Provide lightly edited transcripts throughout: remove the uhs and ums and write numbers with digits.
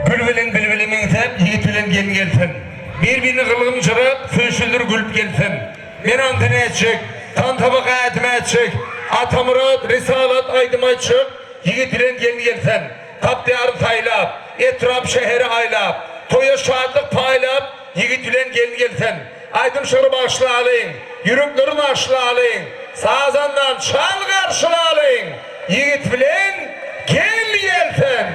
Bülbülün bülbülümün sen, yiğit bilen gelin gelsin. Birbirini kılgın çırıp, söğüşüldür gülüp gelsin. Men antene etçik, tan tabaka etime etçik. Atamurat, Risalat, Aydım Ayçık, yiğit bilen gelin gelsin. Tapdiyarı taylap, etraf şehri aylap, toya şahatlık paylap, yiğit bilen gelin gelsin. Aydım şırı başlı alayın, yürüklerin aşlı alayın, sazandan çal karşılı alayın. Yiğit bilen gel gelsin.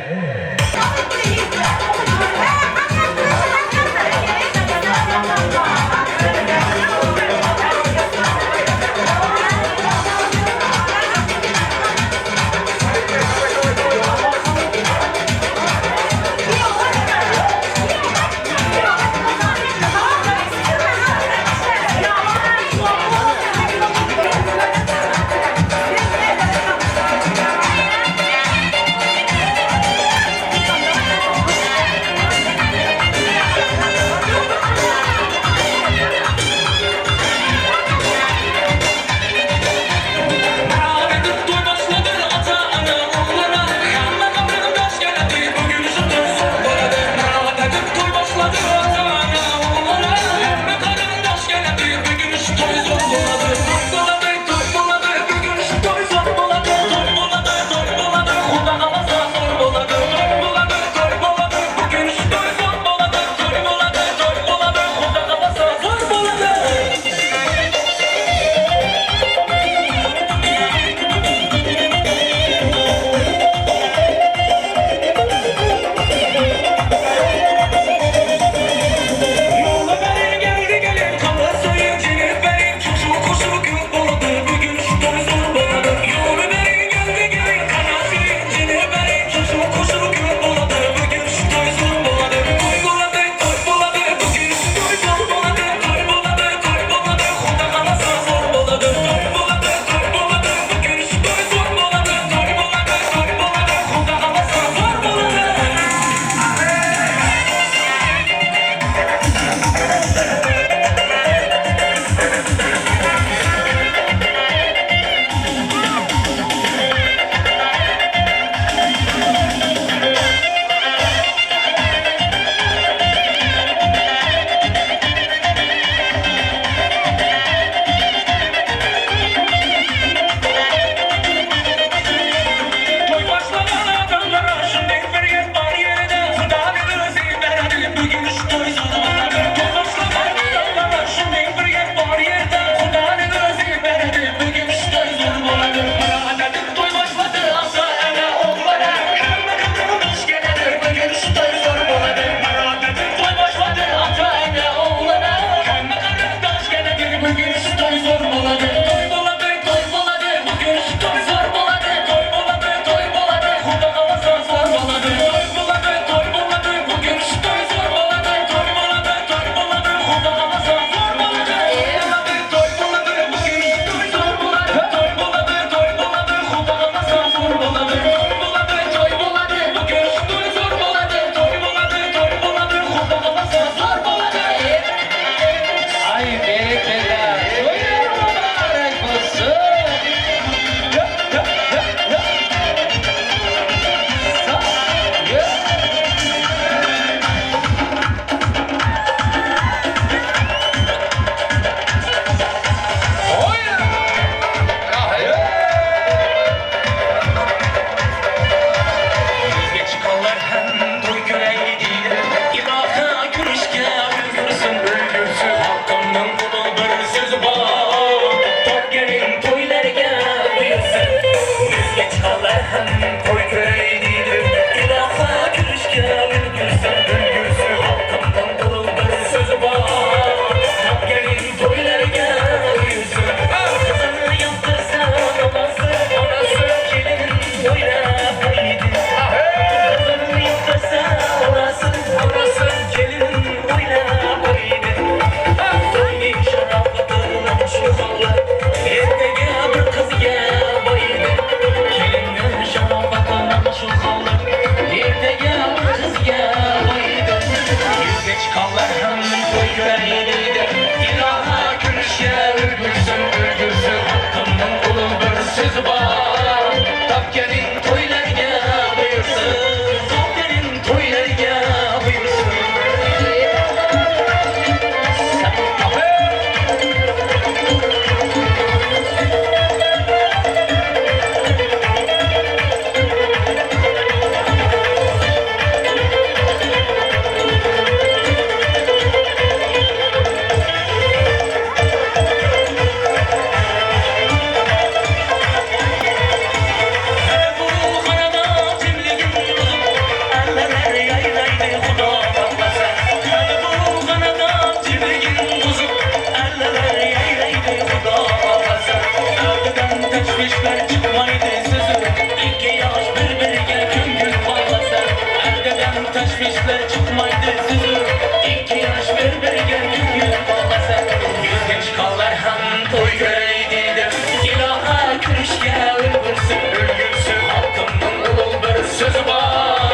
Gençler çıkmaydı sözü, 2 yaş berbergen gül olmasa. Yüzgenç kallar hem toy göreydi de, ilaha kürüşke ölgürsün, ölgürsün. Halkımın ol bir sözü var,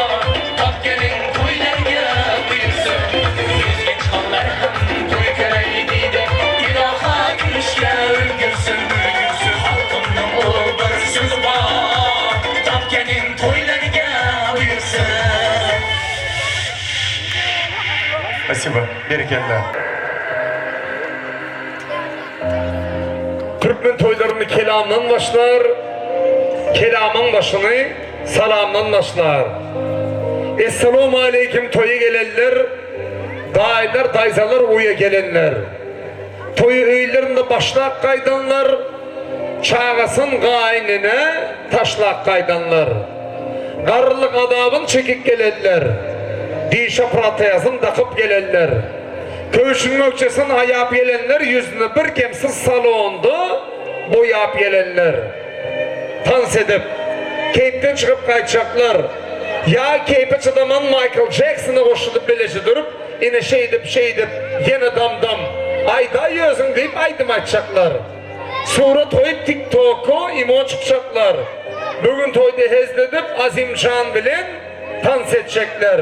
tap gelin toylarga buyursun. Yüzgenç kallar hem toy göreydi de, ilaha kürüşke ölgürsün, ölgürsün. Halkımın ol bir sözü var, tap gelin toylarga buyursun. Спасибо. Bereketler. Türkmen toylarını kelamdan başlar. Kelamın başını salamdan başlar. Esselamu aleyküm toyu gelenler, dayılar, dayzalar uya gelenler. Toyu öylerinde başlak kaydanlar, çağasın gaynine taşlak kaydanlar. Qarlıq adabın çekip gelenler, dişe pratayasın takıp gelenler. Köşünün ökçesini ayap gelenler, yüzünü bir kemsiz salonda boyap gelenler. Dans edip, keypten çıkıp kayçaklar. Ya keype çıdaman Michael Jackson'a koşulup beleşi durup, yine şey edip, yine dam. Ayda yüzün deyip aydım açacaklar. Sonra toyup TikTok'u imon çıkacaklar. Bugün toyda hezledip Azimşan bilen dans edecekler.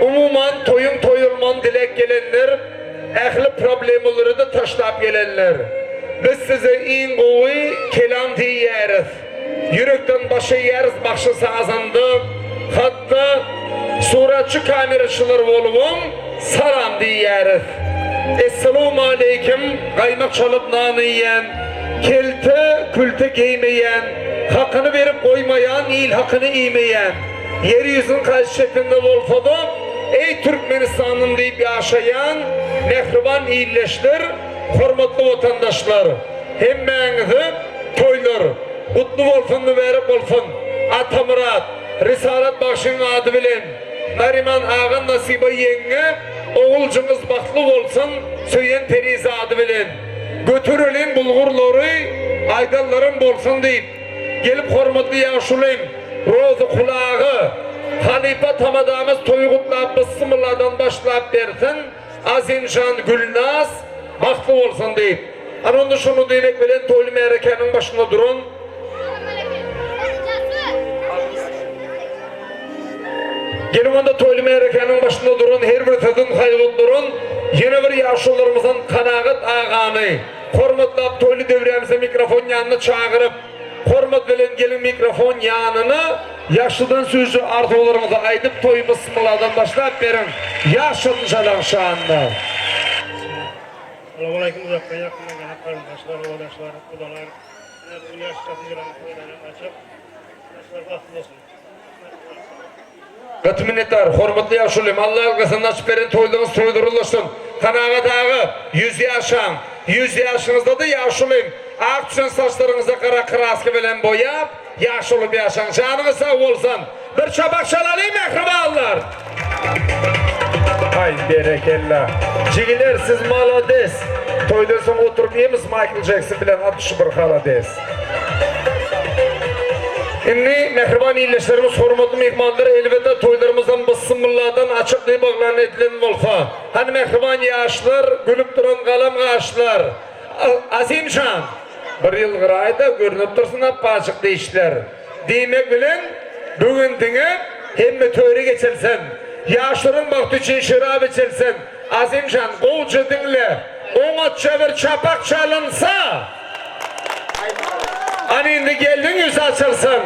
Umuman toyun toyulman dilek gelenler, ehli problemleri de taşlap gelenler. Biz size in oğuy kelam diyeriz. Yürekten başı yeriz, bakşısı azandı. Hatta suratçı kameraçılar oluvun salam diyeriz. Esselamu aleyküm, kaymak çalıp nanı yiyen, kelte külte giymeyen, hakkını verip koymayan, il hakkını iymeyen, yeryüzünün karşı şeklinde olsa da, ey Türkmenistan'ın deyip yaşayan, mehriban iyilleşler, hormatlı vatandaşlar, hemmenizi toylar, kutlu olsun, verip olsun, Atamurat, Risalet Başı'nın adı bilen, Nariman Ağan Nasiba yenge, oğulcunuz baklı olsun, Söyyen Terizi adı bilen, götürülün bulgurları, aydalların bolsun deyip, gelip hormatlı yaşulayım, rozu kulağı, Halife tamadamız toyu kutlap, Bismillah'dan başlayıp dersin, Azimşan Gülnaz, baklı olsun deyip. Anında şunu demek bilen toylu merekenin başında durun. Gelin onda toylu merekenin başında durun, her bir tadın hayırlı durun. Yine bir yaşlılarımızın kanagat ağanı, hormatlap toylu devremize mikrofon yanına çağırıp, hormat bilen gelin mikrofon yanına, yaşlıdan sözü arzularımıza aydıp toyu Bismillah'dan başlayıp verin. Yaşın çalan şanına. Assalamualaikum uzaktan yakından gelen kardeşler, oğlaşlar, kudalar, bu yaş çatıcıların toylarını açıp, yaşlar baklı olsun. Qat minnettar, hormatly yaşulym, Allah algısını açıp verin, toylarınız toydurulursun. Kanağa dağı, 100 yaşan, 100 yaşınızda da yaşulym. Akçın saçlarınıza kara kraska bilen boyap, yaşulup yaşan, canınız sağ olsun. Bir çabak çalalım mehribanlar. Hay berekella. Cigiler siz malades. Toydan sonra oturmayımız Michael Jackson bilen 61 halades. Şimdi mehriban iyileşlerimiz, hormatlı mehmanlar, elbette toylarımızdan Bismillah'dan açıklayıp bağlanan edilen olsa. Hani mehriban yaşlar, gülüp duran kalam ağaçlar. Azimşan, bir yıl gırayda görünüp dursun hep açık değişler. Demek bilen, bugün dinip, hem töre geçilsin. Yaşların vakti için şırab içilsin. Azimşan, kovucu dinle, ona çevir çapak çalınsa, hani indi geldin yüz açılsın.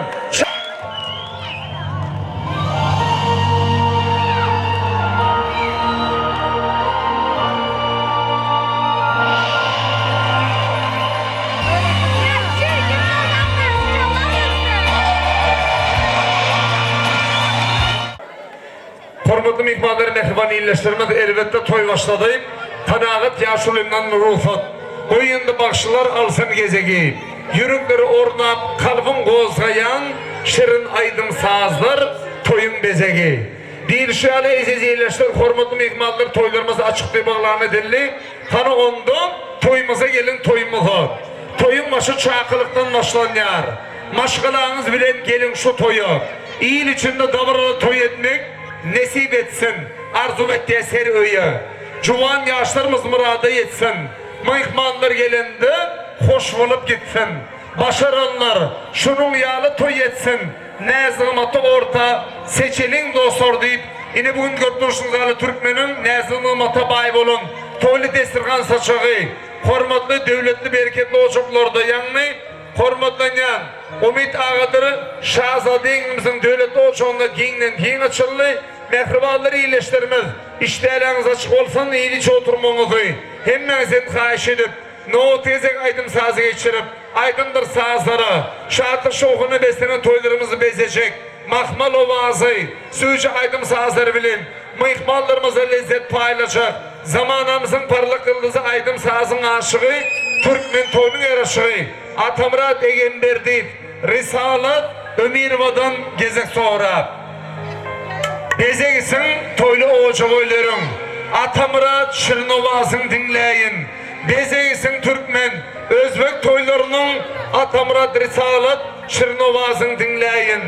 Hormatlı mehmanlar, mehriban iyileştirmez, elbette toy başladı. Kanagat yaşulümden ruhsat. Oyunda başlar alsın gezegi. Yürükleri ornap, kalbim gozgayan, şirin aydın sazlar, toyun bezegi. Bir şöyle eziz iyileştir, hormatlı mehmanlar, toylarımızı açık bağlarına edildi. Hani onda toyumuza gelin toyumuza. Toyun başı çakılıktan başlanıyor. Maşgılağınız bilen gelin şu toyu. İyil içinde davranı toy etmek, nesip etsin. Arzu ettiği ser öye. Juwan yaşlarımız murada yetsin. Mehmanlar gelende hoş bulup gitsin. Başaranlar şunun yalı toy etsin. Nezamati orta seçilin dostlar deyip yine bugün görmüşsünüz Türkmenin nezamata bay bolun. Toylu destirgan saçağı. Hormatlı, devletli, bereketli oçuklarda yanını hormatlanyan Umit Ağadır'ı Şahzade'imizin devletli oçuğunda giyin açıllı mehribalları iyileştirmez. İşte eliniz açık olsan iyilice oturmanızı hemmenizden kahiş edip no tezek aydım sazı geçirip aydındır sazlara şartı şoğunu beslenen toylarımızı bezecek mahmal ovazı suyucu aydım sazları bilin mıhmallarımıza lezzet paylaşacak zamanımızın parlak yıldızı aydım sazın aşığı Türkmen toyunun yarışığı Atamrat Egemberdi Risalat Ömirvadan gezek sonra bezeksin toylu oğucu boylarım Atamrat Şırnovazın dinleyin bezeksin Türkmen Özbek toylarının Atamrat Risalat Şırnovazın dinleyin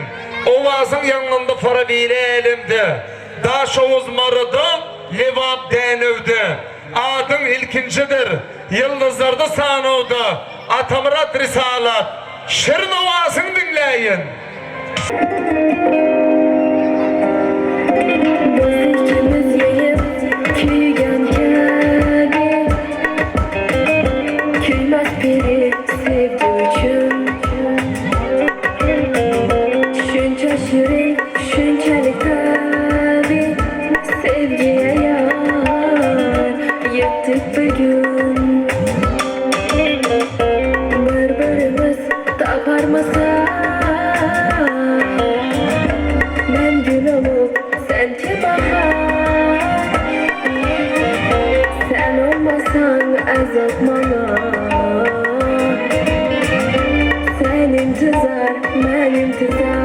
Ovazın yanında para bile elimde Daş Oğuz Marı'da Levap denövde Adın ilkincidir Yıldızlarda sanıvda Atamrat Risalat Şırnovazın dinleyin İkimiz yayıp küygen kâgi Küymez peri sevdi üçün Şunca şirin, şunçalık tabi Sevgiye yar yettik bugün Birbirimiz taparmasa Ben gül olup sen ki bahar Sen olmasan azap bana Sen intizar, ben intizar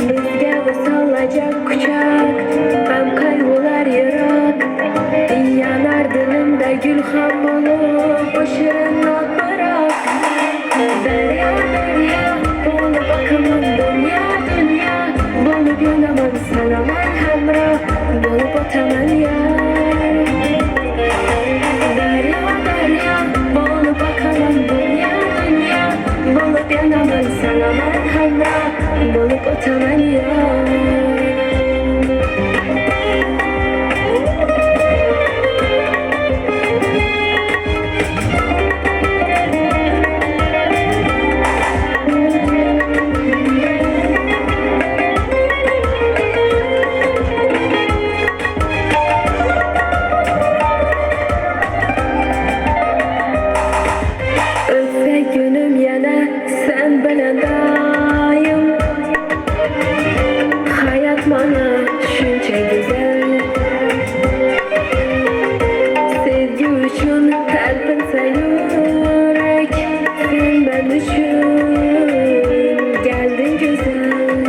Bizge vasalacak kucak Hem kaygılar yırak Yanar dilimde gülhan olup O şirin not bırak Derya derya Bolu bakımın dünya dünya Bolu günamın sana merhamra Bolu bataman yar Derya derya Bolu bakımın dünya dünya Bolu günamın sana merhamra Bolu bataman yar Ötse günüm yana sen bilen daim Hayat bana şunca güzel Sevgi üçün talpinsa yürek Sen ben üçün geldin güzel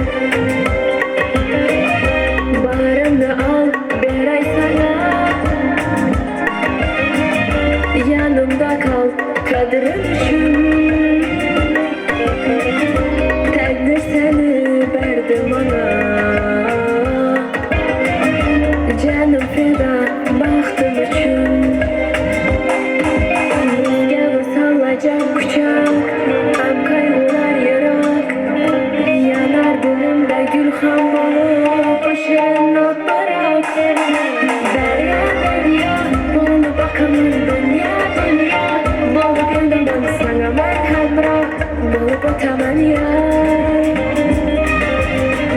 Bağrımda al beray sana Yanımda kal kadrim üçün Takdir seni verdim bana Canım feda bahtım üçün Bizge vasalacak kucak Hem kaygılar yırak Yanar dilimde gülhan bulup O şirin not bırak Derya derya Bolu bakımın dünya dünya Bolu gönlümden sana merhamra Bolu bataman yar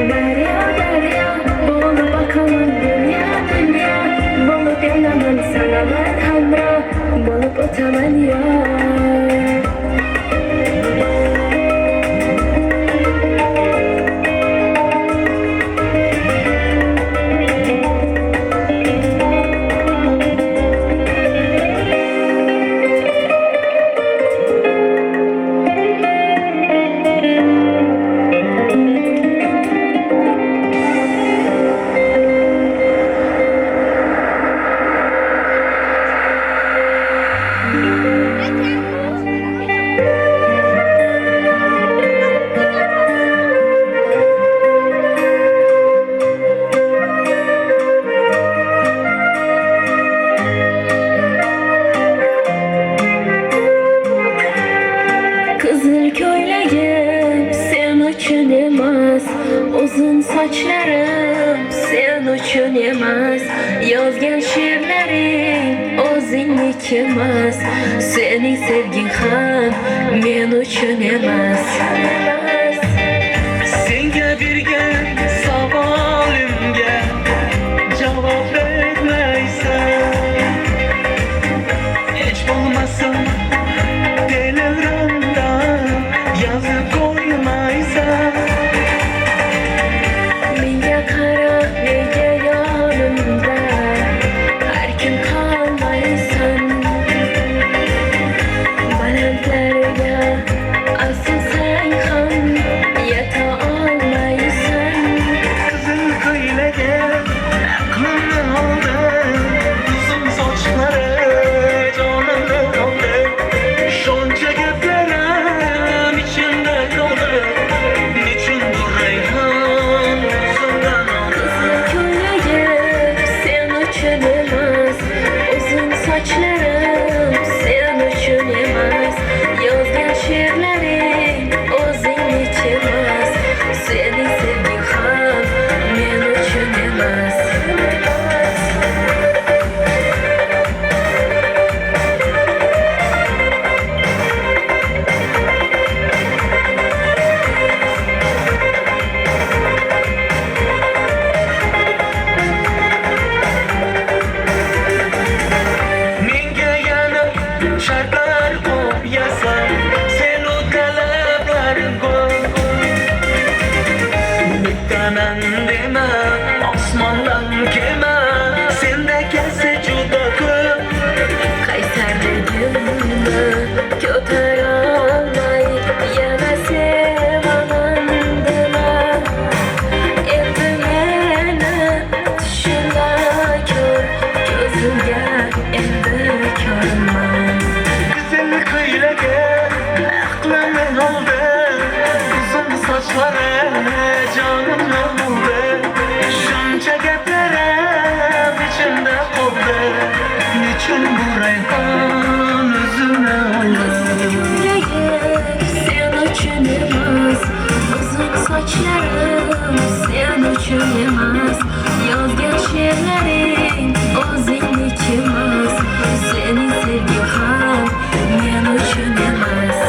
Derya derya Bolu bakımın dünya dünya Bolu gönlümden sana merhamra Bolu bataman yar Uzun saçlarım sen üçün emas, yazgan şiirlerim o'zingniki emas. Sening sevging ham men üçün emas. Senga bergan savolimga javob bermaysan. Hech bo'lmasa telegramda yozib qo'ymaysan. Menga qara, nega yonimda har kim qolmaysan. Balandlarga asosang ham yeta olmaysan. Qizil ko'ylagan aqlimni oldi, uzun sochlari jonimni oldi. Shuncha gaplarim ichimda qoldi, nechun bu rayhon o'zimdan oldi. Ko'ylagim sen uchun emas, uzun sochlarim sen uchun emas. Yozgan she'rlaring o'zingniki emas. Sening sevging ham men uchun emas. Menga yana shartlar qo'yasan, sen u talablaring ko'p. Bittaman dema, osmondan kema, senda kelsa juda ko'p. Qaysarligimni ko'tara olmay yana sevaman dema. Endi meni tushuna ko'r, ko'zimga endi ko'rinman. Qizil ko'ylagan aqlimni oldi, uzun sochlari jonimni oldi. Shuncha gaplarim ichimda qoldi, nechun bu rayhon o'zimni oldi. Sen uchun emas, uzun sochlarim sen uchun emas. Yozgan she'rlaring o'zingniki emas. Sening sevging ham men uchun emas.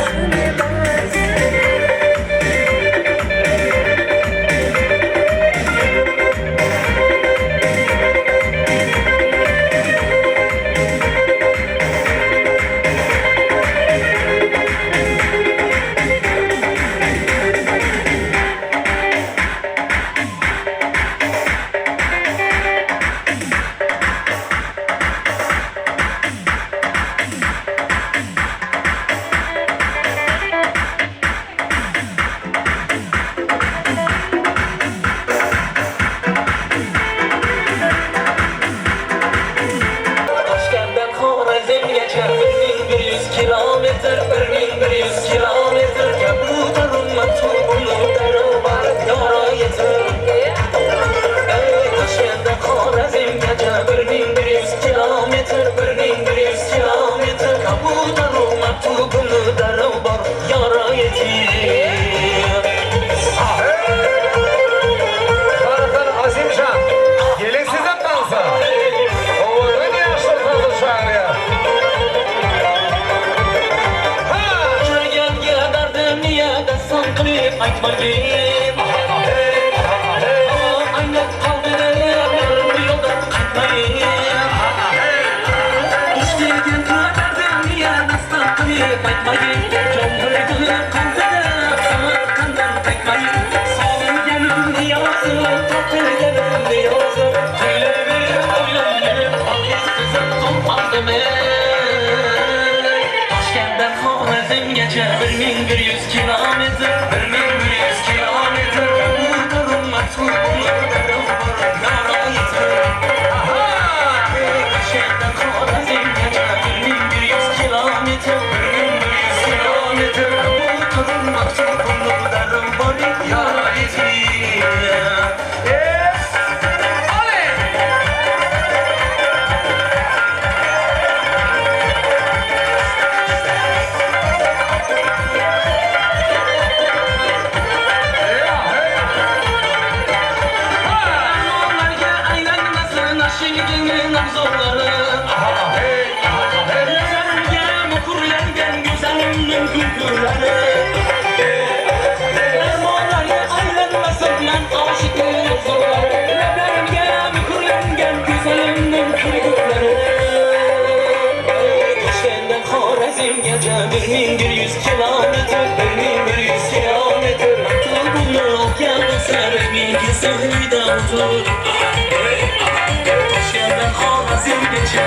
Dünyada 1100 kilometre 1100 kilometre Bunu okyanusa bir sahilde otur Taşkent'ten Xorazmgacha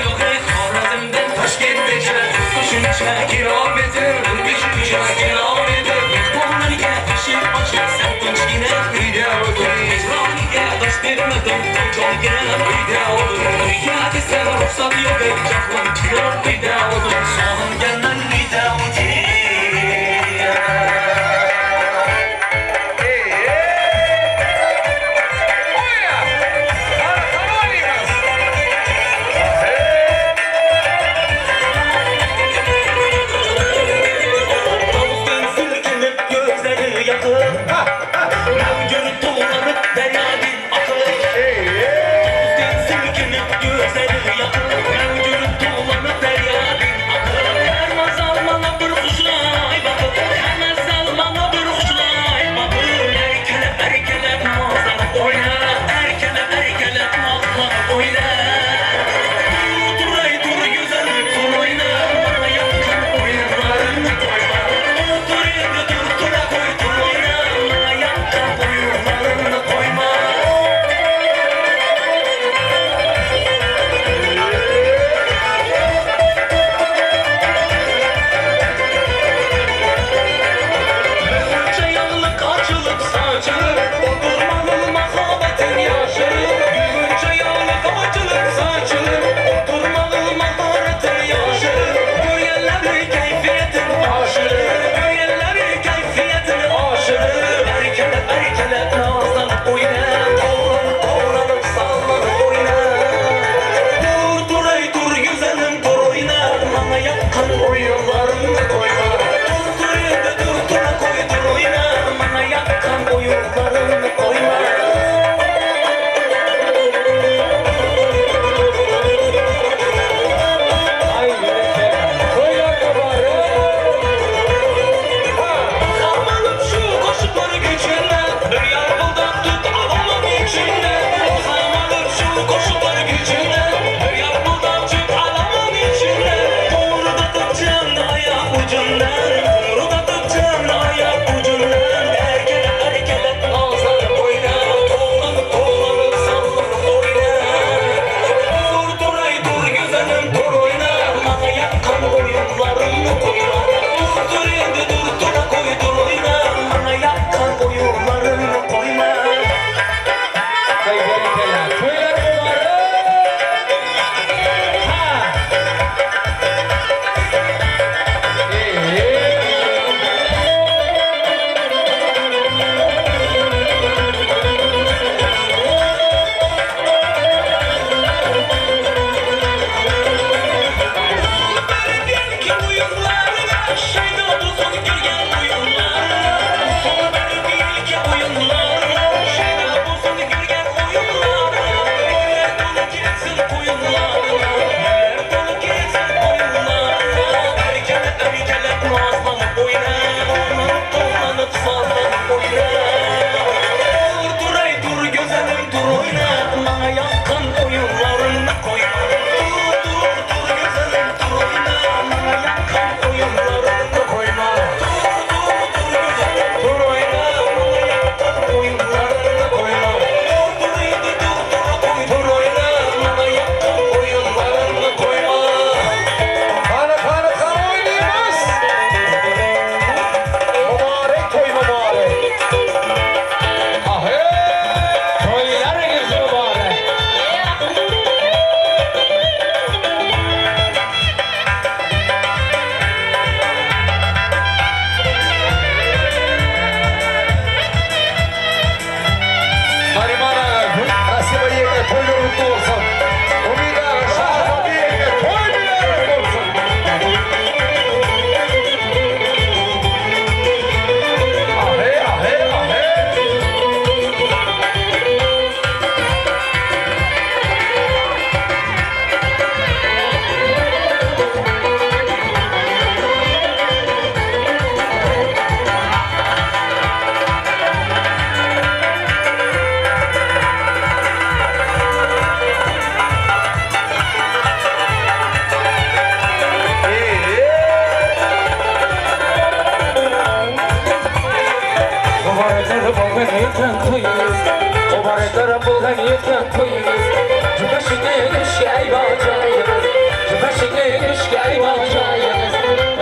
yok Xorazmdan Toshkentgacha Qo'shimcha kilometr 1500 kilometr Qo'llarga eshik ochib tinchgina uyda o'tir Hijroniga dosh bermadim joyga uyda o'tir Uyga desam ruxsat yo'q jahlim chiqib uyda o'tir Sog'inganman uyda o'tir Koyma toyunuz Mübareklere buldan yetken toyunuz Cübeşini düşkey bacayınız Cübeşini düşkey bacayınız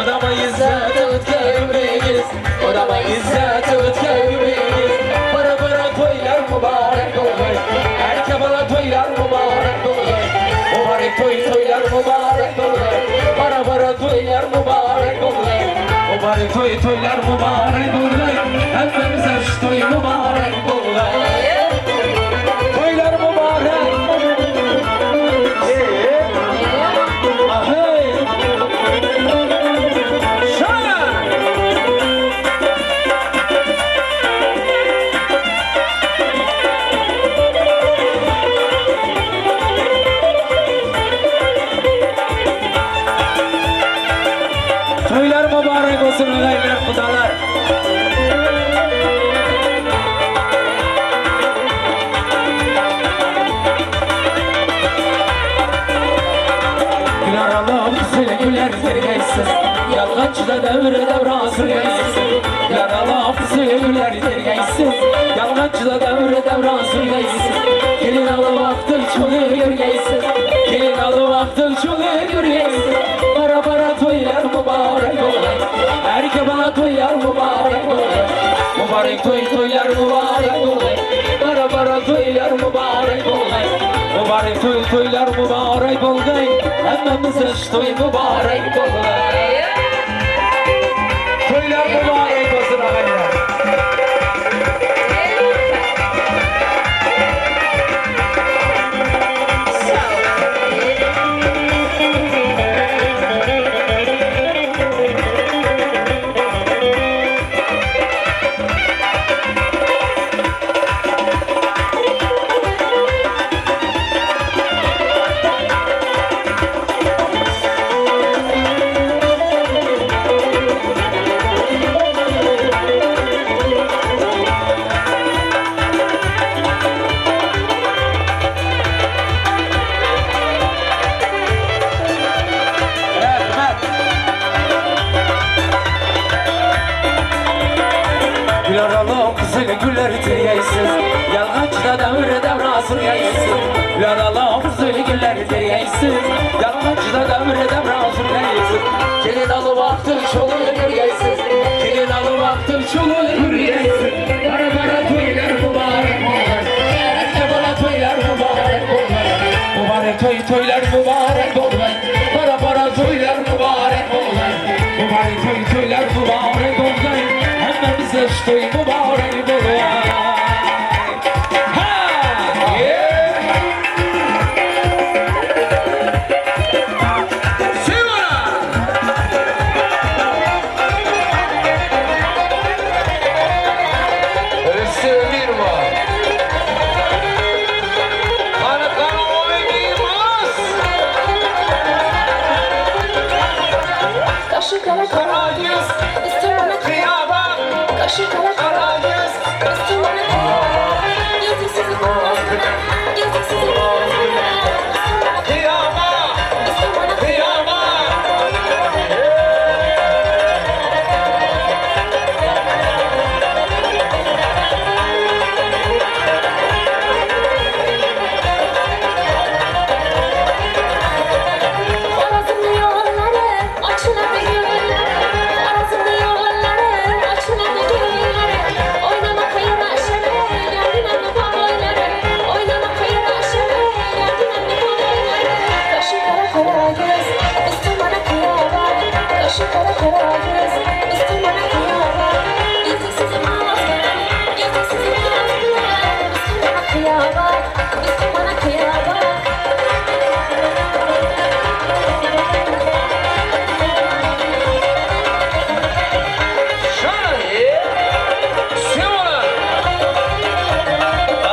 Odama izzet ötkevriniz Odama izzet ötkevriniz Para toylar mübarek olay Erke bana toylar mübarek olay Mübarek toylar mübarek olay Para toylar mübarek olay Mübarek toylar mübarek olay Hepimize şu toy mübarek olay Toylar mübarek Ahey Şayan Toylar mübarek olsun ağaylar, kudalar. Güler Allah'ım güzel güler tergeysiz Yalgancıda devre devran sürgeysiz Güler Allah'ım güzel güler tergeysiz Yalgancıda devre devran sürgeysiz Gelin alı vakti çolu görgeysiz Gelin alı vakti çolu görgeysiz Para toylar mübarek olay Erke bana toylar mübarek olay Mübarek toylar mübarek olay Para toylar mübarek olay Mübarek toylar mübarek olay Hemmemize şu toy mübarek olay Toylar mübarek olsun ağaylar Güler Allah'ım güzel güller tergeysiz Yalgancıda devre devrasın yayısız Güler Allah'ım güzel güller tergeysiz Yalgancıda devre devrasın yayısız Gelin alı vakti çolu görgeysiz Gelin alı vakti çolu görgeysiz Para toylar mübarek olay Erke bana toylar mübarek olay Mübarek toylar mübarek olay Para toylar mübarek olay Mübarek toylar mübarek olay Hemmemize şu toy mübarek olay Ha! Yeah! Simona! Rüstemir Kanı oynayamaz Kaşı kara kara göz, üstü bana kıyama. Kaşı kara kara göz, üstü bana kıyama. Yüzüksüzü boğazına, yüzüksüzü boğazına. Üstü bana kıyama, üstü bana kıyama. Arasında yolları, açılan gönüllere. Arasında yolları, açılan gönüllere. Oynama kayır aşırı, yardın anne babayları. Oynama kayır aşırı, yardın anne babayları. Kaşı kara kara göz, üstü bana kıyama. Kaşı kara kara göz, üstü bana kıyama. Yüzüksüzü boğazına, yüzüksüzü boğazına. Üstü bana kıyama, üstü bana kıyama.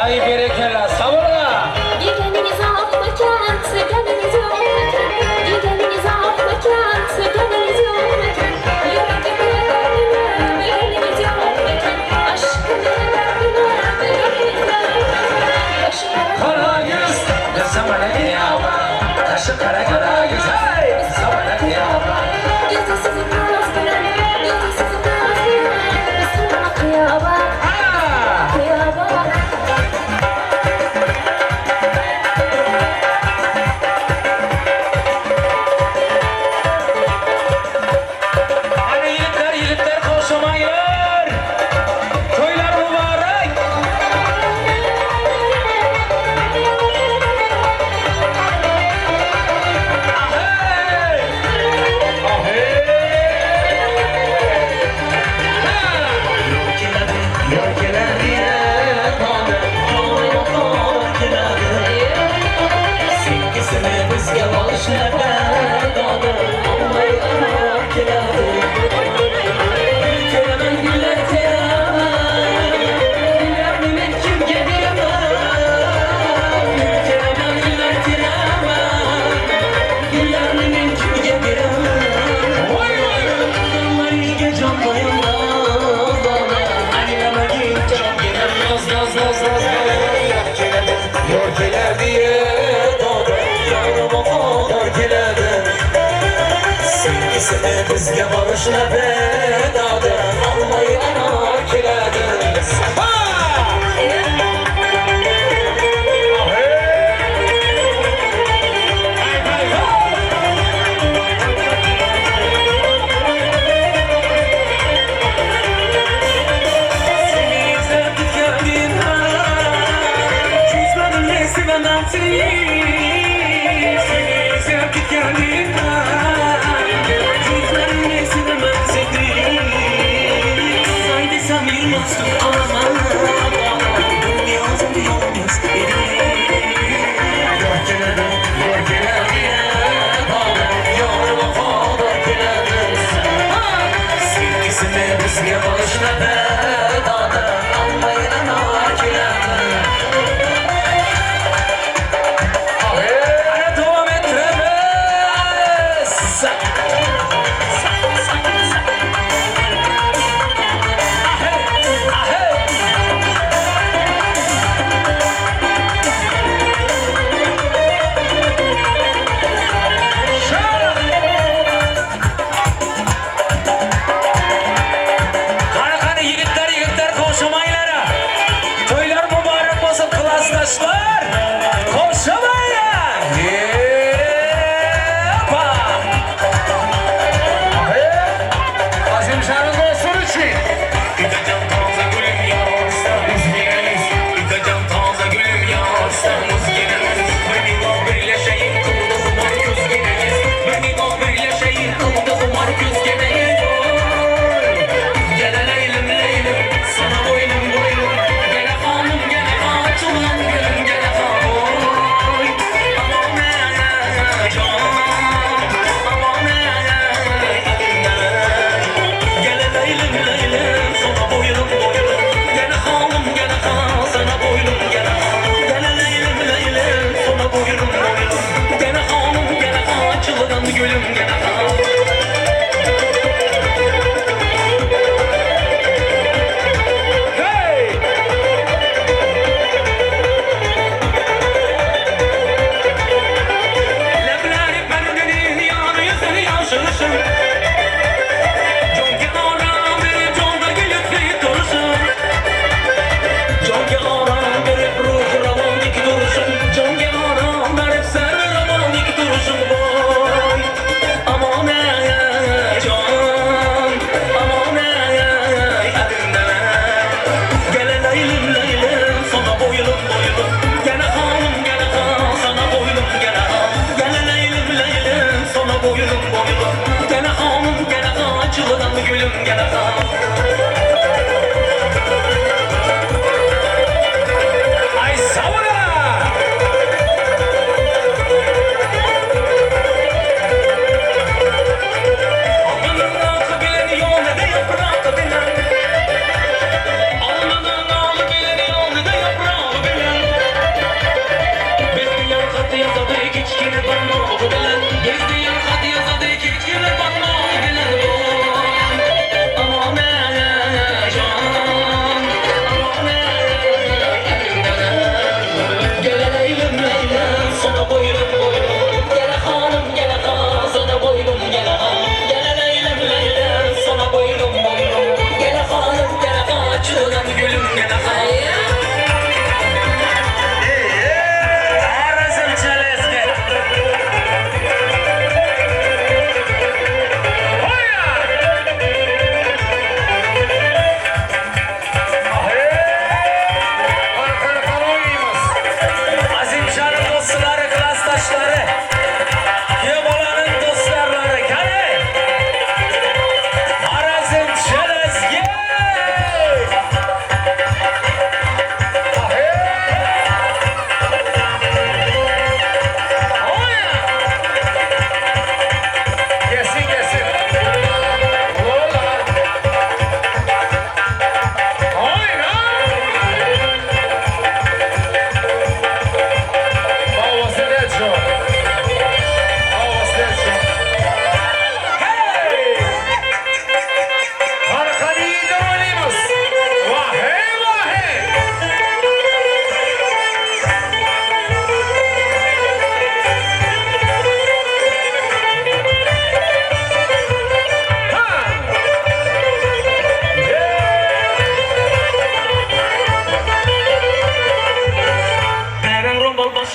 Ay berekella sabırla Dikeniniz ağlaken, sıkanınız yokken. Dikeniniz ağlaken, sıkanınız yokken. Yüreğime derdime, eliniz yokken. Aşkını derdime, eliniz yokken. Kaşı Kara yüz ne zamana kıyama Kaşı kara kara yüz hey zamana kıyama yüzüksüzü boğazına, yüzüksüzü boğazına. Üstü bana kıyama, Ha! kıyama. Sevgisini bizge barışla vedadı Almayı ana kiledi Seni izledik geldin Cüzdanın nesi benden Seni izledik geldin Cüzdanın nesi benden Saydı Samir Mastur aman Dünyada bir yalnız Sevgisini bizge barışla vedadı Almayı ana kiledi Hadi devam ettiremez Hani yigitler koşamaylara Toylar mübarek olsun klasdaşlar Koşamayla Yepa Azim Şah'ın olsun için. Gideceğim taze gülüm yağarsa Üzgünüz Gideceğim taze gülüm yağarsa Üzgünüz Beni o birleşeyim Kıldı kumar küz gideyiz Beni o birleşeyim Kıldı kumar küz gideyiz Gele leylim leylim Sana boynum boynum Gele hanım gele açılan gülüm Gele hanım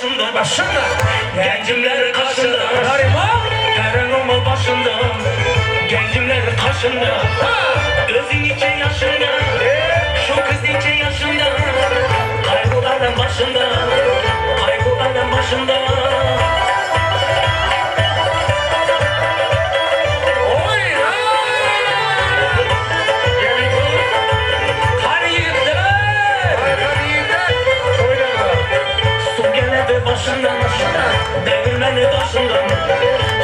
başında Başında. Gencimler karşında Nariman. Eren olma başında Gencimler karşında Özün içe yaşında Şu kız içe yaşında Kaygılardan başında Kaygılardan başında Oy ha. Kar yıktılar Harika değil de. Oynama. Su geledi başından Değirmeni taşından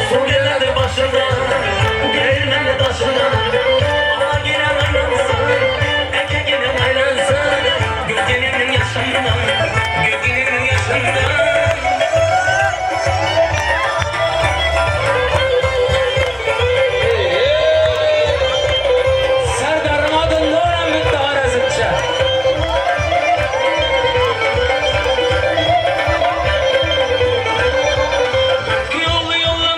Su geledi başından Değirmeni taşından Aha gelen aylansın Eke gelen aylansın Gölgenin yaşından Gölgenin yaşından Serdar'ın adında öğren bitti Arazımca Yollu yollu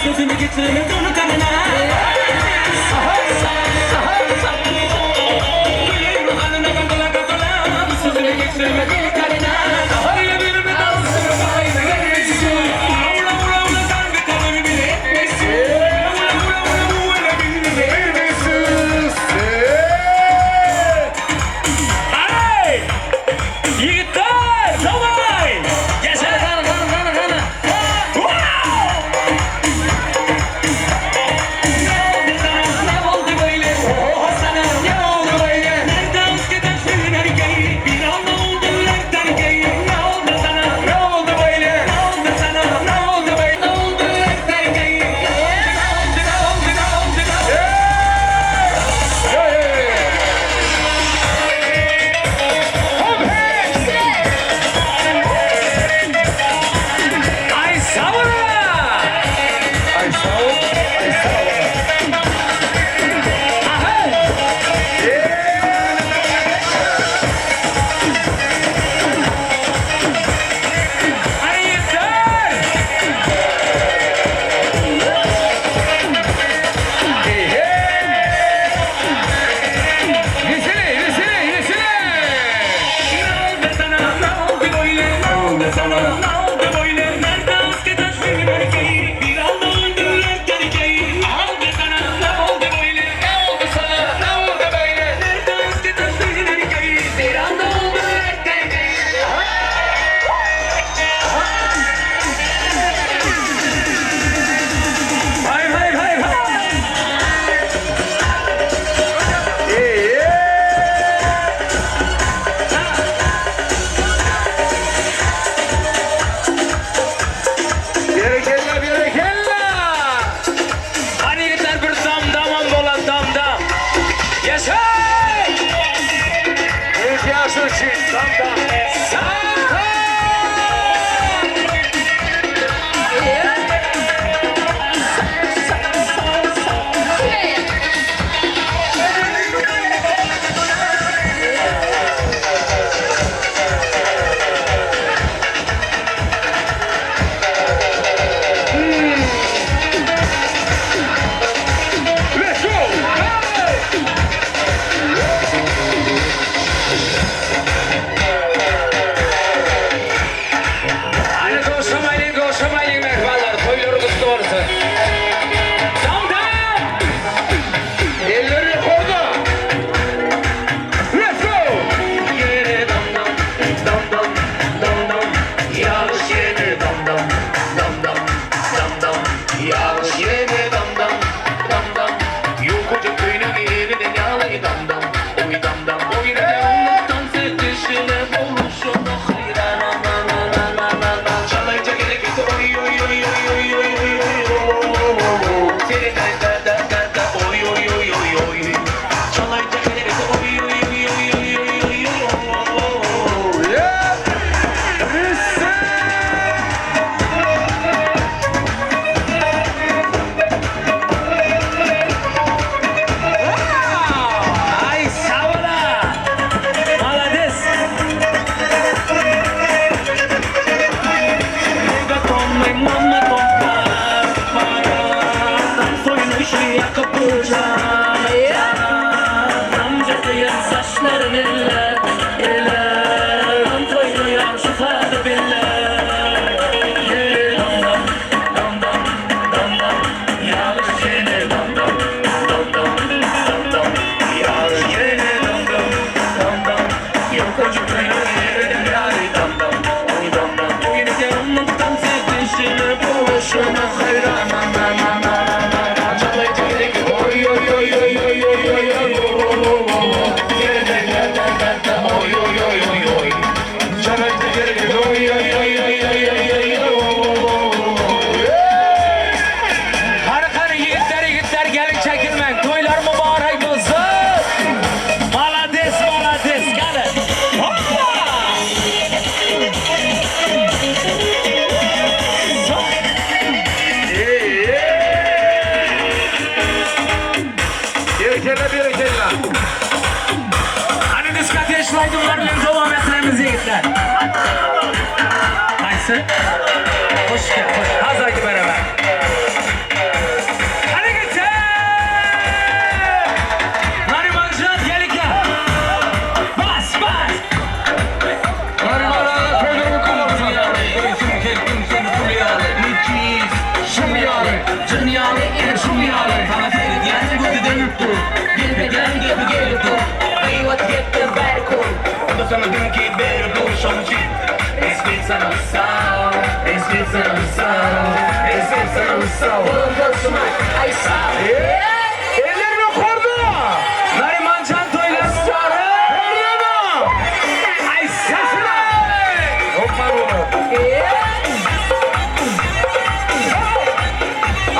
Sözümü getirme donu kanına. Ruhanına katıla katıla. Sözümü getirme donu kanına. Hayır bir dansını kaybedersin. Ula ula ula sen bir tabi bile etmesin. Ula ula ula bu öyle bilmesin. Hey! Yiğitler! Davay! Gelsene kana. Ne oldu böyle? Sana ne oldu böyle? Nereden eskiden senin erkeği? Bir anda oldu erkeği. Ne oldu sana? Ne oldu böyle? Ne oldu sana? Ne oldu böyle? Ne oldu erkeği? Ne oldu? Ay savura! Hayırdır? Ne oldu sana? Ne oldu böyle? Ne oldu sana? Ne oldu böyle? Nereden eskiden senin erkeği? Bir anda oldu erkeği. Ne oldu sana? Ne oldu böyle? Ne oldu sana? Ne oldu böyle? Nereden eskiden senin erkeği? Bir anda oldu erkeği. Hayır hayır hayır hayır. Nasılsın? Hoş geldin. Hazır ki beraber. Hadi git. Narimancan gelik ya. Bas bas. Nariman'a köylerimi kullanmışsın. Dünyalı ile şumyalı. Sana seyret yani bu dönüp dur. Gelmeden gelip dur. Hayvat yetti berkul. O da sana dün ki berkul şamçı. Esprit sana sağ. Esprit sana sağ. Esprit sana sağ. Bulundursun ay sağ. Ellerini kordu. Narimancan toylar mübarek. Ay sağ. Hoplar onu.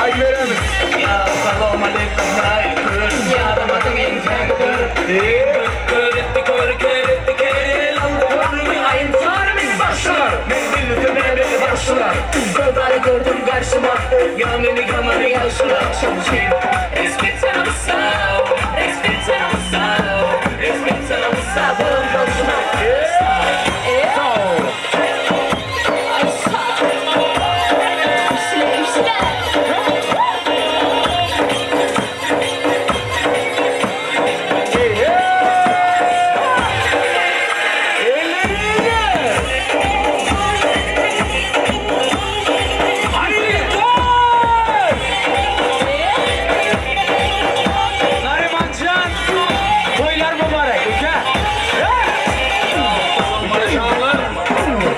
Ay veremiz. Ya salam aleyküm aleyküm. Ya da matın en tengdir. Kırıttı kere Allah'ım ayın sarımız başlar. Mendil tümene başlar. Kırları gördüm karşıma. Yamanı yaşlar. Şamşin. Esprit sana sağ. Esprit sana sağ. Esprit sana sağ. Bulundursun ay sağ. Ay sağ ol. İşte. Narimancan toylar mübarek. Maşallah.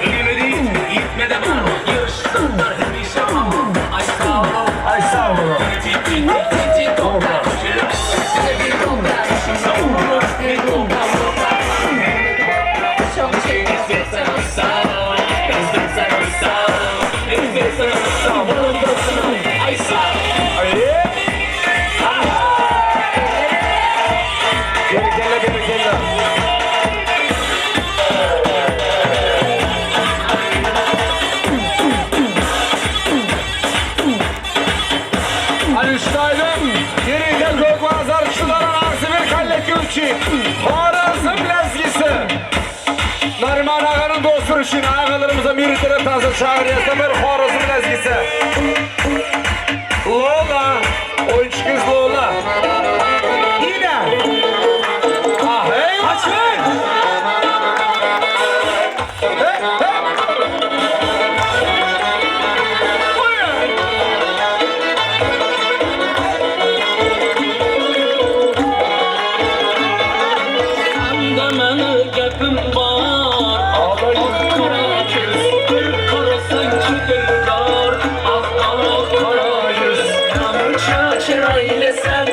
Ölmedi, gitmedi ama. Yarışsınlar hep inşallah. Ay sağ ol. Ay sağ olun. Tinti toplar. Size bir toplar. Savunur bir toplar. Esprit sana sağ. Esprit sana sağ. Esprit sana sağ. Bulundursun ay sağ. Gerekelle. Alüştaydım. Yerinde Gökvazarçıların arsı bir kalle külçi. Horazım lezgisi. Nariman ağanın dostur için ağalarımıza müritleri tanzı çağırıyasa bir horazım lezgisi. Lola. Oyuncu kız Lola. Yine. Ah hey. Açın. Sende meni gapim var. Kara göz, karasan çudildar. Kara yüz, yağmurça çırayla sen.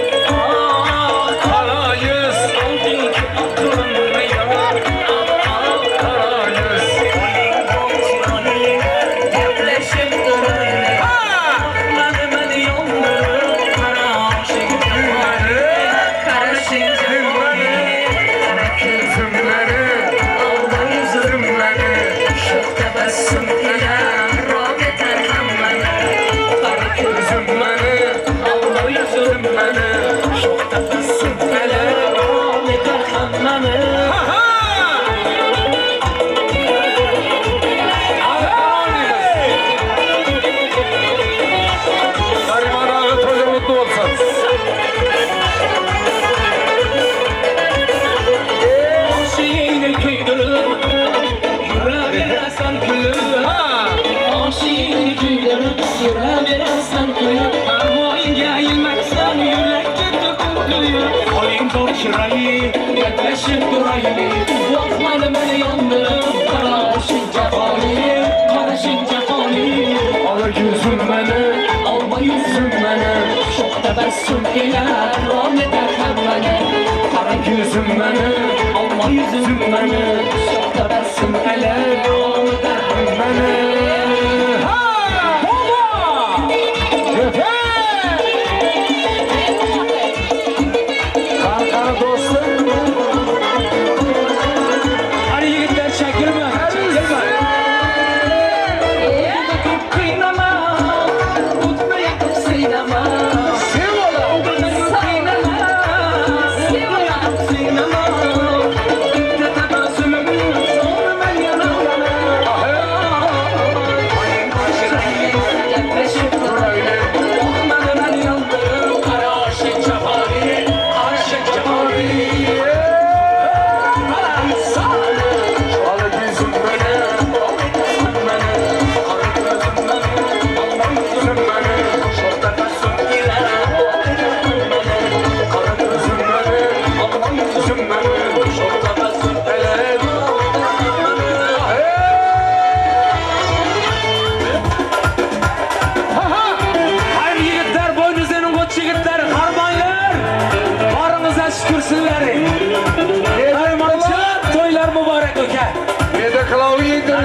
Kara yüz. Aldın ki aklımı yar. Kara yüz. Devleşip durayla. Beni yolları kara şekerleri. Kara şekerleri. Kara kızımları. Alda yüzümleri. Şu tebessüm ile roket erhamları. Kara kızımları. Alda yüzümleri. Şu tebessüm ile roket erhamları. Nariman ağa toyu mutlu olsun. Aşığıyla köydürüp yüreğine sen gülüp Aşığıyla köydürüp yüreğine sen gülüp Parmağın gelmeksen yürekte dökülüyor Oyun korşurayı yaklaşıp duraylı Vakmalı beni yandırıp karışın cefali Karışın cefali Alır yüzüm beni. Alma yüzüm beni Çok tebessüm ile rahmet erhameni Kara Yüzüm beni. Alma yüzüm beni Çok tebessüm ile rahmet erhameni Kankana dostum. Hadi yigitler çekilme Çekilme Kıynama Tutmaya kıynama Kıynama Kıynama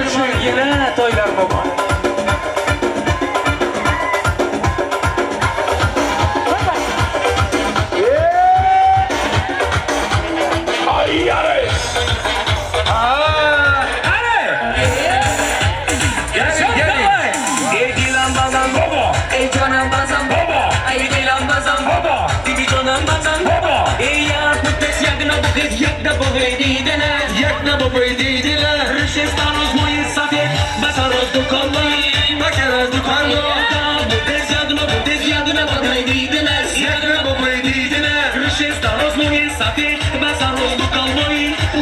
için. Yine toylar baba. Ay yarı. Aa, Ey dilan bazan baba. ey canım bazan Baba. ey dilan bazan Baba. Dibi canım bazan Baba. ey yar putes yakna bu kız yakna bu veydine Yakna babayı değdiler. Rüşestanos moje safie basaros dukanlı bakaros dukanlı bu tez yadına bakay değdiler Yakna babayı değdiler. Rüşestanos moje safie basaros dukanlı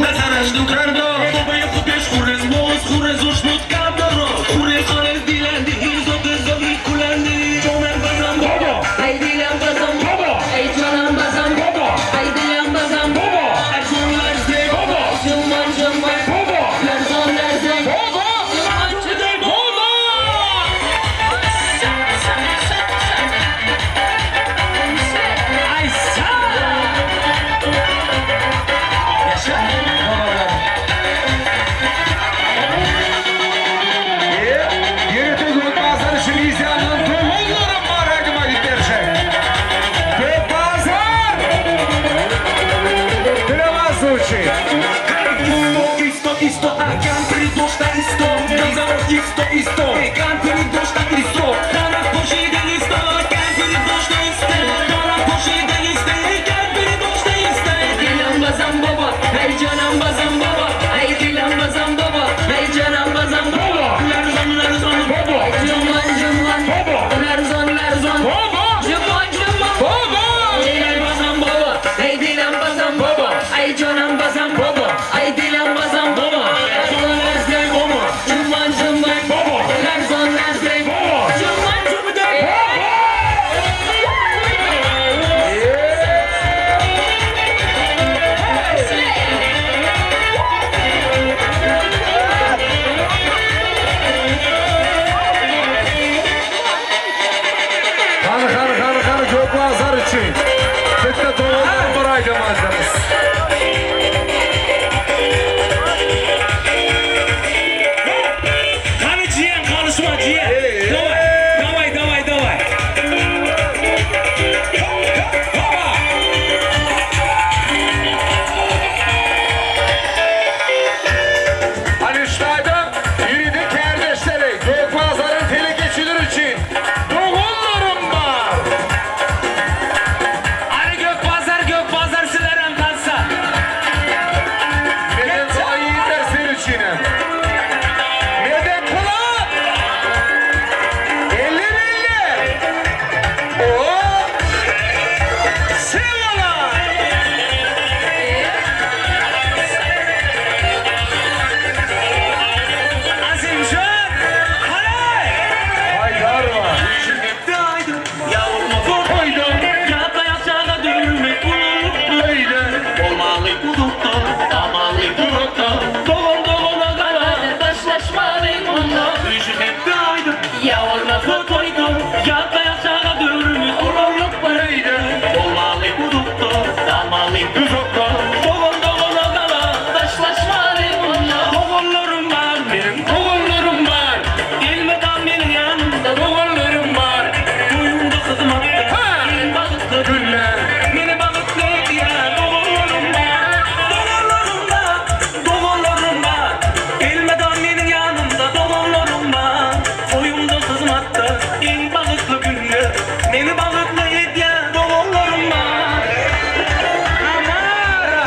basaros dukanlı Babayı kuteş kurez moz kurez uçmut kadro kurez kurez dilendi izotuz zovi kulendi Jomer bazan Baba. Ay dilan bazam Baba. Ay canım bazam Baba. Ay dilan bazam Baba. Ay şunlar zey Baba. Cumman cumman Baba. Lerzon lerzon Baba. Cumman cumman Yürütü Gökbazar Şilizya'nın tüm onların maragıma giderse. Gökbazar! Bilemez uçi. Isto, canto dosta isto, gazan isto, canto dosta isto, dana poşide isto, canto dosta isto, dana poşide isto, canto dosta isto. Dilan bazam baba Ay canım bazam baba Ay dilan bazam baba Ay canım bazam baba Lerzon, Baba. Cumman cumman Baba. Lerzon lerzon Baba. Cumman cumman Baba. Dilan bazam baba Ay dilan bazam baba Ay canım bazam baba Ay dilan bazam baba Lerzon lerzon Baba. Cumman cumman Baba. Lerzon lerzon Baba. Cumman cumman Kanı Gökbazar için. Tıkta doğrudan buraydı mademiz. Hani ciğer konuşma ciğer. Давай. Aliştay'da yürüdü kardeşleri. Gökbazar'ın teli geçilir için. Doğumlarım var. Hani Gökbazar silerim kalsa. Neden sayı dersin içine? Neden kulak? 50 milli. Oo. Sevala. Azimcan. Haydar var. Koydum. Olmalı bulutta, damalı bulutta, doğum kadar Başlaşmalıyım onunla Düşünüp daydım, yavruları koydum, yaka yaşağa dönmüş olurluk paraydı. Olmalı bulutta, damalı bulutta, doğum kadar Başlaşmalıyım onunla doğumlarım var, benim doğumlarım var. Gelmeden benim yanımda doğumlarım var. Kuyumda kızım attı, benim balıklı güller. Beni balıklı diye doğumlarım var. Doğumlarım var. Gelmeden benim yanımda doğumlarım var. Kuyumda kızım attı, benim balıklı güller. Beni balıklı diye doğumlarım var. Amara.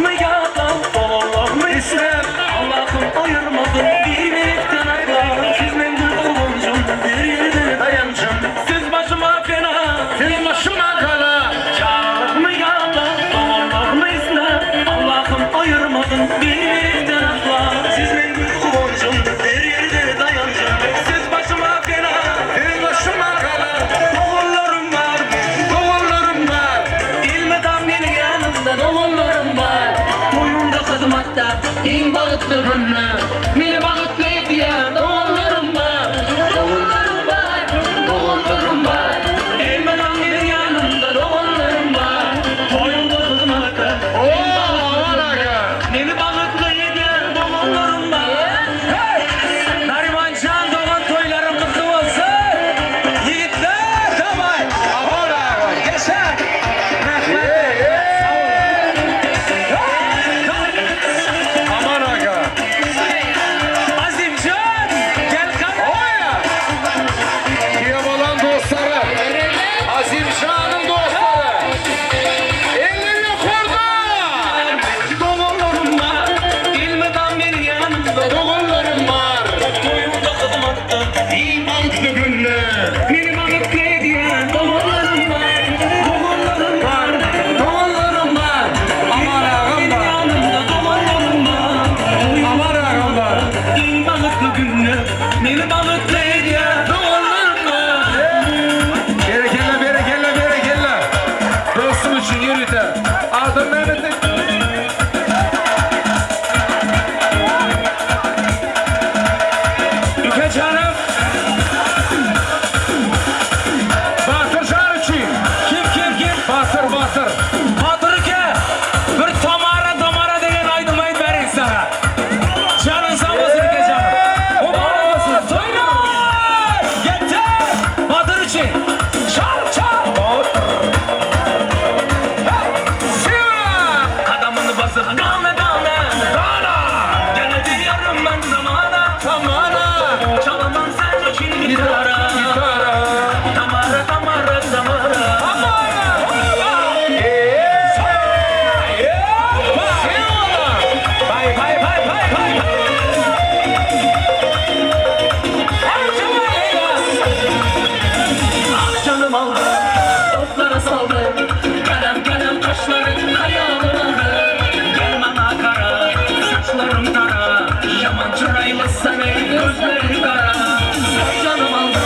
Mı yalan, doğru mu istem? Allah'ım ayırmadın bir birlikten akla. Siz mendil kuluncum, bir yerine dayancım. Siz başıma fena, Senin başıma kala. Çağır mı yalan, doğru mu istem? Allah'ım ayırmadın bir birlikten akla. Siz mendil kuluncum, bir yerine dayancım. Siz başıma fena, Senin başıma kala. doğrularım var. Doğumlarım var. Bilmeden benim yanımda Doğumlarım var Boyunda kızım hatta İn balıklı gönlü Beni balıklı diye Doğumlarım var Doğumlarım var Doğumlarım var için. Çal çal. Adamını basıp dağına dağına. Gene diyorum ben zamana. Çalamam sen için gitara. Tamara tamara tamara. Canım aldı, otlara saldı. Kalem kalem kaşların ayağını aldı. Gelmem akara, saçlarım kara. Yaman çıraylı seni, gözleri kara. Canım aldı,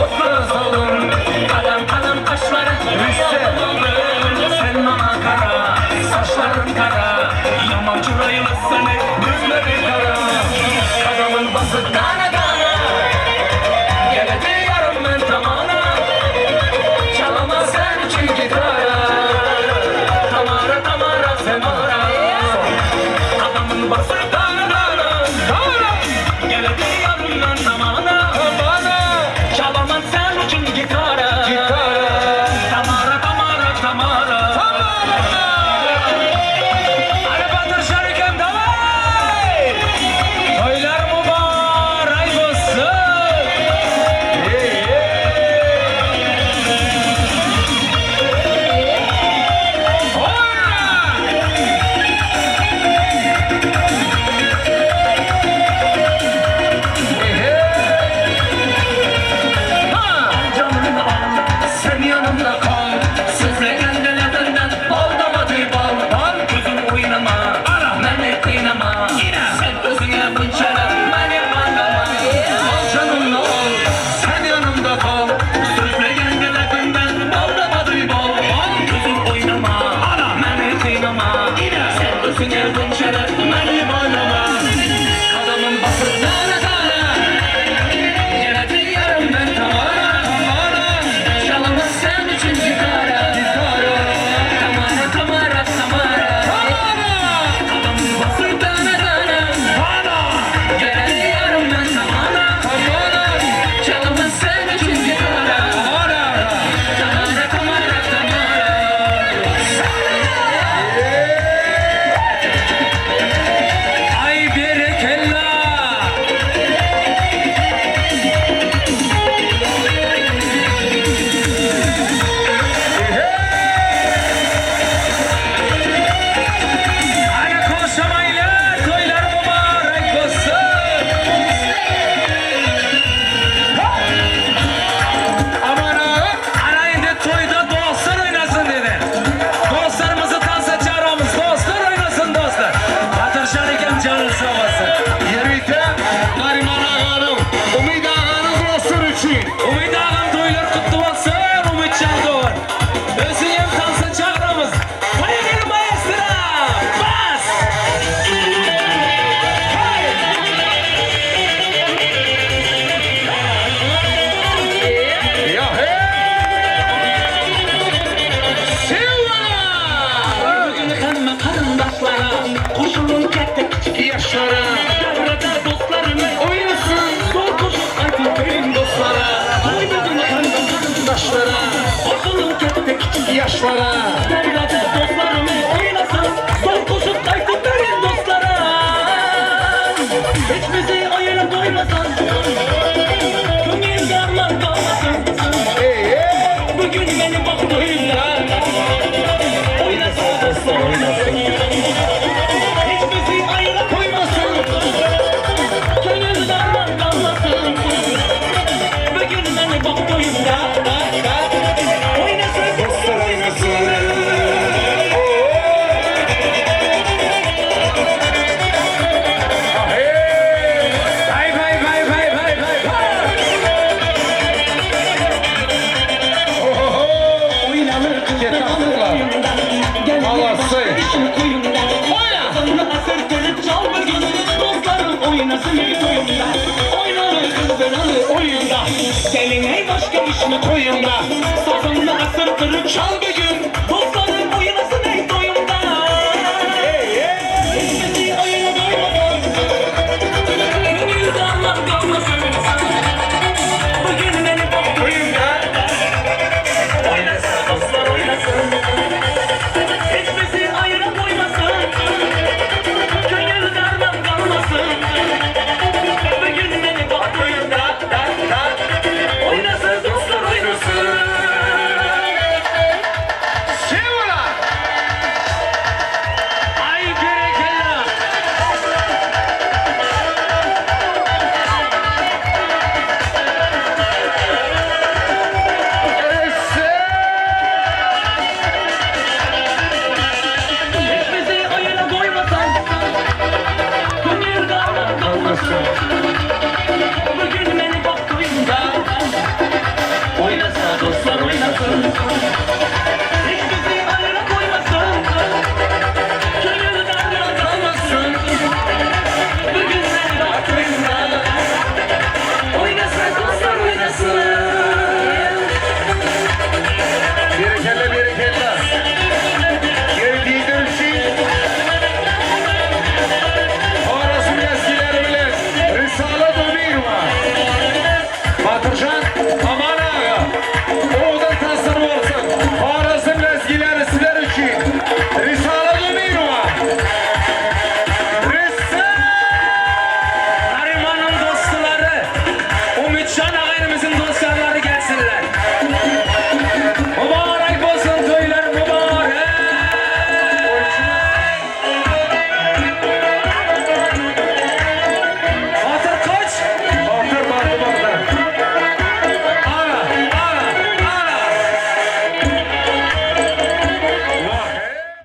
otlara saldı. Kalem kalem kaşların ayağını aldı. Sen bana kara, saçların kara. Yaman çıraylı seni, gözleri kara. Adamın bası tane tane. Gene diyorum ben tamana. Çalamaz sen için gitara. Tamara tamara semara. Adamın bası tane tane. Gene diyorum ben tamana. Çalamaz sen için gitara. Tamara tamara tamara. Hadi Bahtır Şarikem davay. Toylar mübarek olsun. Canımda al, sen yanımda kal. Süzlegen dilinden bal damadı bal. Gözüm oynama, beni kıynama. Sen özüne bıçara, beni bağlama. Al canımda al, sen yanımda kal. Süzlegen dilinden bal damadı bal. Gözüm oynama, beni kıynama. Sen özüne bıçara, beni bağlama. Adamın bası tane tane. Yine diyorum ben tamara. Çalamaz sen için gitara. Tamara tamara tamara. Adamın bası tane tane. Yine diyorum ben tamara. Çalamaz sen için gitara. Tamara tamara tamara. Ay berekella. Ana koşamaylar, toylar mübarek olsun. Aman ha, ana indi toyda dostlar oynasın dedi. Dostlarımızı tansa çağıramız, dostlar oynasın dostlar. Bahtır Şarikem canı sağ olsun. Yerite Nariman Ağa'nın, Umid Ağa'nın dostlar için. Umid ağam toylar kutlu olsun, Umidcan doğur. Özüyem tansa çağıramız. Hadi bir maestro, bas! Ya hey! Silva! Bugün hemen karındaşlara, koşulun kettik küçük Yaşlara! Devrede dostlarım oynasın, zor koşup aydın köyün dostlara. Bugün hemen karındaşlara, koşulun kettik küçük Yaşlara! Devrede dostlarım oynasın, zor koşup aydın köyün dostlara. Hiç bizi ayırıp doymasın, gönül darlar kalmasın. Bugün benim baktığımda oynasın dostlar oynasın. Hiç bizi ayıra koymasın, gönül darlar kalmasın. Bugün benim baktığımda oynasın dostlar oynasın. Vay vay vay vay vay vay! Oynanır kızlar gel Ağlasın. işin kuyumda. Sana asır kırıp çal bugün, dostlarım oynasın toyumda. Oynanır kızlar oyunda, gelin ey başka iş mi koyunda. Sazımla asır kırıp çal bugün.